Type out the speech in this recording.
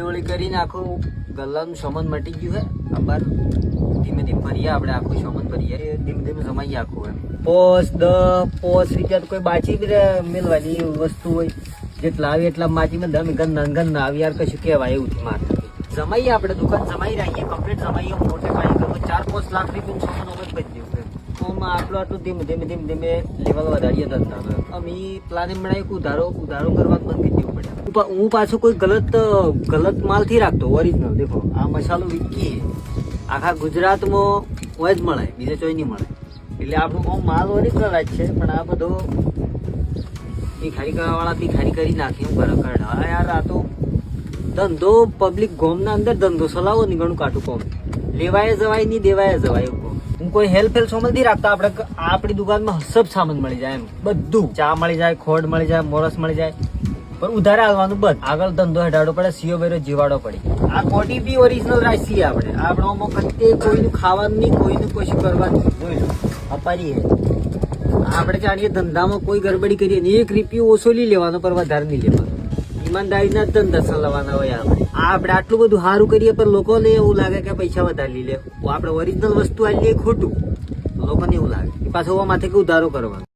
ઓળી કરીને આખું ગલ્લાનું સામાન મટી ગયું છે. આભાર ધીમે ધીમે ભરીએ આપણે આખું સામાન ભરીએ ધીમે ધીમે સમાઈએ આખું એમ. 5 રૂપિયા તો કોઈ બાચી મેળવાની વસ્તુ હોય જેટલા આવે એટલા માચીમાં દમ ગન ના આવે યાર કશું કહેવાય એવું થી મારે જમાઈએ આપણે દુકાન જમાઈ રહીએ કમ્પ્લીટ જમાઈએ મોટે પાયે 4-5 લાખ રૂપિયાનું સામાન અમે જ બધી દેવું આટલું ધીમે ધીમે લેવલ વધારીએ ધંધા. અમે પ્લાનિંગ બનાવી ઉધારો કરવાનું બંધ કરી દેવું પડે. હું પાછું કોઈ ગલત માલથી રાખતો ઓરિજિનલ. દેખો આ મસાલો વિકી આખા ગુજરાતમાં હોય જ મળે, બીજે ચોઈ નહીં મળે. એટલે આપણો માલ ઓરિજિનલ જ છે, પણ આ બધો ભિખારી કરવાવાળા ભિખારી કરી નાખે હું કરે યાર. આ તો ધંધો પબ્લિક ગોમના અંદર ધંધો ચલાવો ને ઘણું કાઢું કોમ. લેવાય જવાય નહીં, દેવાય જવાય. હું કોઈ હેલ્પ સામાન નથી રાખતા. આપણે આપણી દુકાનમાં સબ સામાન મળી જાય એમ બધું. ચા મળી જાય, ખોડ મળી જાય, મોરસ મળી જાય, પણ ઉધારે આવવાનું બધ. આગળ ધંધો હેઠાડો પડે, સીઓ બેરો જીવાડો પડી. આ કોટી બી ઓરિજિનલ રાખીએ આપણે. આપણો કતે કોઈનું ખાવાનું નહીં, કોઈનું કશું કરવાનું જોઈ લો અપારીએ. આપણે જાણીએ ધંધામાં કોઈ ગડબડી કરીએ ને 1 રૂપિયો ઓછો લઈ લેવાનો, પર વધારે નહીં લેવાનો. ઈમાનદારીના ધંધા ચલાવવાના હોય આપણે આટલું બધું સારું કરીએ પણ લોકોને એવું લાગે કે પૈસા વધારે લઈ લે. આપણે ઓરિજિનલ વસ્તુ આવીએ ખોટું, લોકોને એવું લાગે પાછો માથે કે ઉધારો કરવાનો.